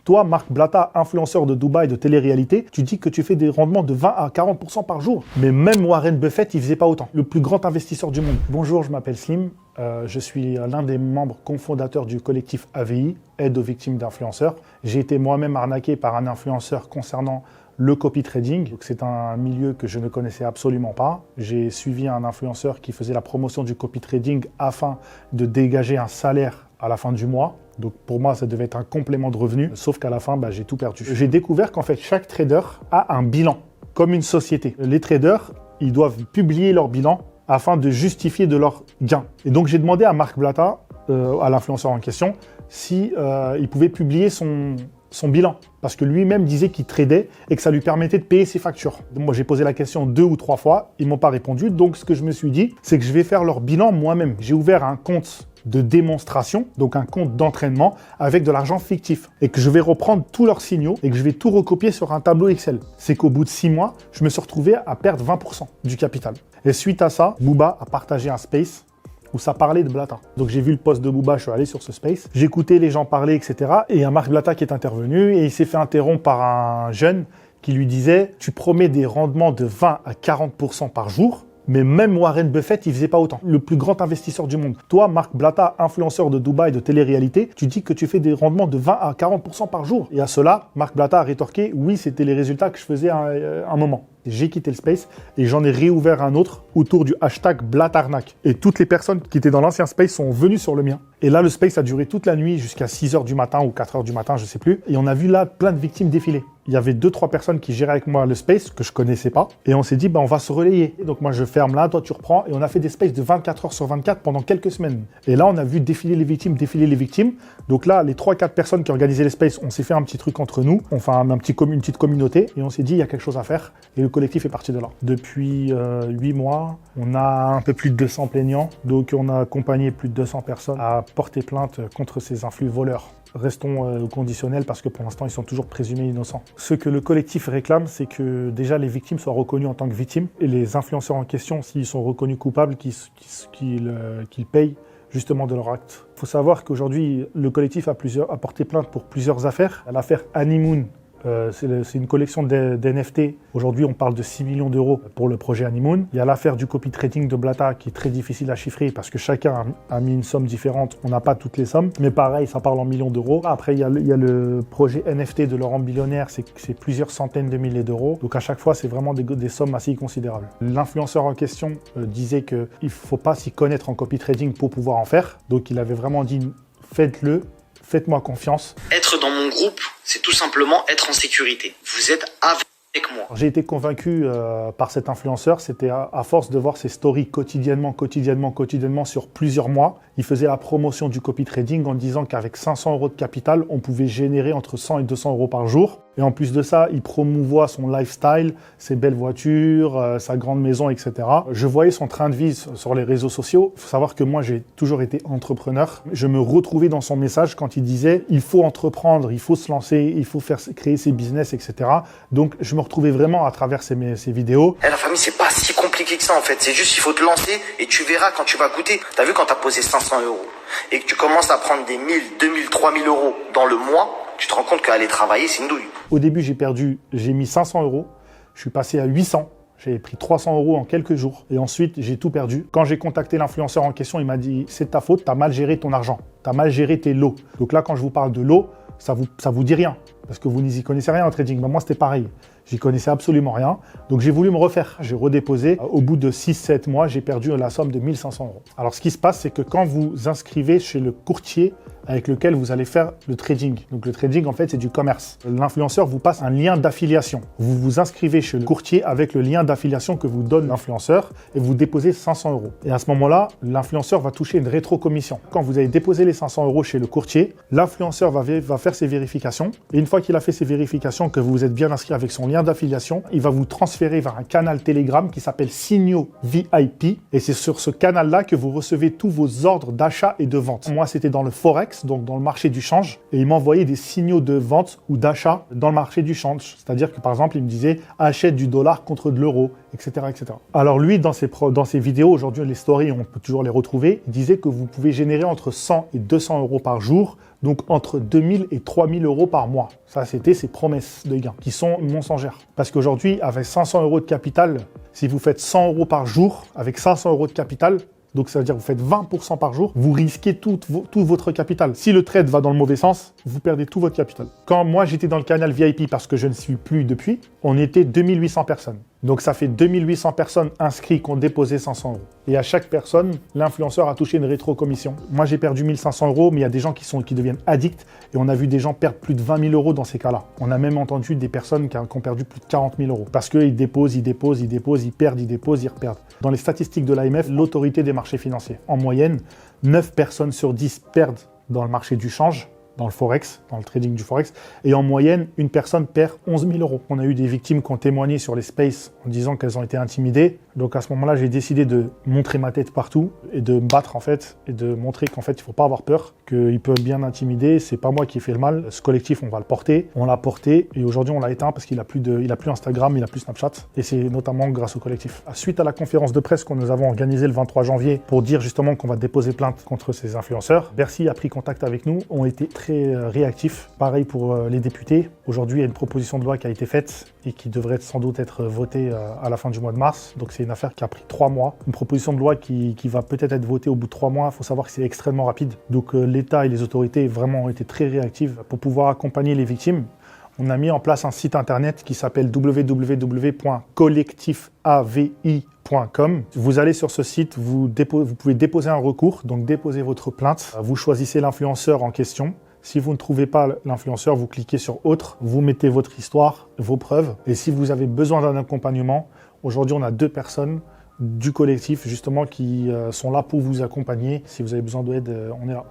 Toi, Marc Blatta, influenceur de Dubaï, de télé-réalité, tu dis que tu fais des rendements de 20 à 40% par jour. Mais même Warren Buffett, il faisait pas autant. Le plus grand investisseur du monde. Bonjour, je m'appelle Slim. Je suis l'un des membres cofondateurs du collectif AVI, Aide aux victimes d'influenceurs. J'ai été moi-même arnaqué par un influenceur concernant le copy trading. C'est un milieu que je ne connaissais absolument pas. J'ai suivi un influenceur qui faisait la promotion du copy trading afin de dégager un salaire à la fin du mois. Donc pour moi, ça devait être un complément de revenu, sauf qu'à la fin, j'ai tout perdu. J'ai découvert qu'en fait, chaque trader a un bilan, comme une société. Les traders, ils doivent publier leur bilan afin de justifier de leurs gains. Et donc j'ai demandé à Marc Blatta, à l'influenceur en question, si il pouvait publier son bilan. Parce que lui-même disait qu'il tradait et que ça lui permettait de payer ses factures. Donc moi, j'ai posé la question 2 ou 3 fois, ils m'ont pas répondu. Donc ce que je me suis dit, c'est que je vais faire leur bilan moi-même. J'ai ouvert un compte de démonstration, donc un compte d'entraînement avec de l'argent fictif et que je vais reprendre tous leurs signaux et que je vais tout recopier sur un tableau Excel. C'est qu'au bout de 6 mois, je me suis retrouvé à perdre 20% du capital. Et suite à ça, Booba a partagé un space où ça parlait de Blatta. Donc j'ai vu le post de Booba, je suis allé sur ce space, j'écoutais les gens parler, etc. Et il y a Marc Blatta qui est intervenu et il s'est fait interrompre par un jeune qui lui disait « Tu promets des rendements de 20 à 40% par jour ». Mais même Warren Buffett, il faisait pas autant. Le plus grand investisseur du monde. Toi, Marc Blatta, influenceur de Dubaï, de télé-réalité, tu dis que tu fais des rendements de 20 à 40% par jour. Et à cela, Marc Blatta a rétorqué, oui, c'était les résultats que je faisais à un moment. J'ai quitté le space et j'en ai réouvert un autre autour du hashtag Blattarnaque. Et toutes les personnes qui étaient dans l'ancien space sont venues sur le mien. Et là, le space a duré toute la nuit jusqu'à 6h du matin ou 4h du matin, je sais plus. Et on a vu là plein de victimes défiler. Il y avait 2-3 personnes qui géraient avec moi le space, que je connaissais pas. Et on s'est dit, on va se relayer. Et donc moi, je ferme là, toi, tu reprends. Et on a fait des spaces de 24 heures sur 24 pendant quelques semaines. Et là, on a vu défiler les victimes. Donc là, les 3-4 personnes qui organisaient les spaces, on s'est fait un petit truc entre nous. On fait une petite communauté. Et on s'est dit, il y a quelque chose à faire. Et le collectif est parti de là. Depuis 8 mois, on a un peu plus de 200 plaignants. Donc on a accompagné plus de 200 personnes à porter plainte contre ces influx voleurs. Restons au conditionnel parce que pour l'instant, ils sont toujours présumés innocents. Ce que le collectif réclame, c'est que déjà les victimes soient reconnues en tant que victimes et les influenceurs en question, s'ils sont reconnus coupables, qu'ils payent justement de leur acte. Il faut savoir qu'aujourd'hui, le collectif a porté plainte pour plusieurs affaires. L'affaire Honeymoon, c'est une collection d'NFT. Aujourd'hui, on parle de 6 millions d'euros pour le projet Honeymoon. Il y a l'affaire du copy trading de Blatta qui est très difficile à chiffrer parce que chacun a mis une somme différente. On n'a pas toutes les sommes, mais pareil, ça parle en millions d'euros. Après, il y a le projet NFT de Laurent Billionnaire, c'est plusieurs centaines de milliers d'euros. Donc à chaque fois, c'est vraiment des sommes assez considérables. L'influenceur en question disait qu'il ne faut pas s'y connaître en copy trading pour pouvoir en faire. Donc il avait vraiment dit, faites-le. Faites-moi confiance. Être dans mon groupe, c'est tout simplement être en sécurité. Vous êtes avec moi. J'ai été convaincu par cet influenceur, c'était à force de voir ses stories quotidiennement sur plusieurs mois. Il faisait la promotion du copy trading en disant qu'avec 500 euros de capital, on pouvait générer entre 100 et 200 euros par jour. Et en plus de ça, il promouvoit son lifestyle, ses belles voitures, sa grande maison, etc. Je voyais son train de vie sur les réseaux sociaux. Il faut savoir que moi, j'ai toujours été entrepreneur. Je me retrouvais dans son message quand il disait « il faut entreprendre, il faut se lancer, il faut créer ses business, etc. » Donc, je me retrouvais vraiment à travers ces vidéos. La famille, c'est pas si compliqué que ça en fait. C'est juste il faut te lancer et tu verras quand tu vas goûter. T'as vu quand t'as posé 500 euros et que tu commences à prendre des 1000, 2000, 3000 euros dans le mois, tu te rends compte qu'aller travailler, c'est une douille. Au début, j'ai mis 500 euros. Je suis passé à 800. J'ai pris 300 euros en quelques jours. Et ensuite, j'ai tout perdu. Quand j'ai contacté l'influenceur en question, il m'a dit « c'est ta faute, tu as mal géré ton argent. Tu as mal géré tes lots. » Donc là, quand je vous parle de lots, ça vous dit rien. Parce que vous n'y connaissez rien en trading. Mais moi, c'était pareil. J'y connaissais absolument rien. Donc, j'ai voulu me refaire. J'ai redéposé. Au bout de 6-7 mois, j'ai perdu la somme de 1500 euros. Alors, ce qui se passe, c'est que quand vous inscrivez chez le courtier avec lequel vous allez faire le trading. Donc, le trading, en fait, c'est du commerce. L'influenceur vous passe un lien d'affiliation. Vous vous inscrivez chez le courtier avec le lien d'affiliation que vous donne l'influenceur et vous déposez 500 euros. Et à ce moment-là, l'influenceur va toucher une rétrocommission. Quand vous avez déposé les 500 euros chez le courtier, l'influenceur va faire ses vérifications. Et une fois qu'il a fait ses vérifications, que vous êtes bien inscrit avec son lien d'affiliation, il va vous transférer vers un canal Telegram qui s'appelle Signaux VIP. Et c'est sur ce canal-là que vous recevez tous vos ordres d'achat et de vente. Moi, c'était dans le Forex, donc dans le marché du change. Et il m'envoyait des signaux de vente ou d'achat dans le marché du change. C'est-à-dire que, par exemple, il me disait « achète du dollar contre de l'euro », etc., etc. Alors lui, dans ses vidéos, aujourd'hui, les stories, on peut toujours les retrouver, il disait que vous pouvez générer entre 100 et 200 euros par jour, donc entre 2000 et 3000 euros par mois. Ça, c'était ses promesses de gains, qui sont mensongères. Parce qu'aujourd'hui, avec 500 euros de capital, si vous faites 100 euros par jour, avec 500 euros de capital, donc ça veut dire que vous faites 20% par jour, vous risquez tout votre capital. Si le trade va dans le mauvais sens, vous perdez tout votre capital. Quand moi j'étais dans le canal VIP, parce que je ne suis plus depuis, on était 2800 personnes. Donc ça fait 2800 personnes inscrites qui ont déposé 500 euros. Et à chaque personne, l'influenceur a touché une rétro-commission. Moi j'ai perdu 1500 euros, mais il y a des gens qui deviennent addicts. Et on a vu des gens perdre plus de 20 000 euros dans ces cas-là. On a même entendu des personnes qui ont perdu plus de 40 000 euros. Parce qu'ils déposent, ils perdent, ils déposent, ils reperdent. Dans les statistiques de l'AMF, l'autorité des marchés financiers, en moyenne, 9 personnes sur 10 perdent dans le marché du change, dans le Forex, dans le trading du Forex, et en moyenne, une personne perd 11 000 euros. On a eu des victimes qui ont témoigné sur les spaces en disant qu'elles ont été intimidées. Donc à ce moment-là, j'ai décidé de montrer ma tête partout et de me battre en fait, et de montrer qu'en fait, il ne faut pas avoir peur, qu'ils peuvent bien intimider. C'est pas moi qui ai fait le mal. Ce collectif, on va le porter. On l'a porté et aujourd'hui, on l'a éteint parce qu'il a plus Instagram, il a plus Snapchat. Et c'est notamment grâce au collectif. Suite à la conférence de presse que nous avons organisée le 23 janvier pour dire justement qu'on va déposer plainte contre ces influenceurs, Bercy a pris contact avec nous, ont été très réactifs. Pareil pour les députés. Aujourd'hui, il y a une proposition de loi qui a été faite et qui devrait sans doute être votée à la fin du mois de mars. Donc c'est une affaire qui a pris 3 mois. Une proposition de loi qui va peut-être être votée au bout de 3 mois. Il faut savoir que c'est extrêmement rapide. Donc l'État et les autorités vraiment ont été très réactives pour pouvoir accompagner les victimes. On a mis en place un site internet qui s'appelle www.collectifavi.com. Vous allez sur ce site, vous pouvez déposer un recours, donc déposer votre plainte. Vous choisissez l'influenceur en question. Si vous ne trouvez pas l'influenceur, vous cliquez sur « Autre », vous mettez votre histoire, vos preuves. Et si vous avez besoin d'un accompagnement, aujourd'hui, on a 2 personnes du collectif justement qui sont là pour vous accompagner. Si vous avez besoin d'aide, on est là.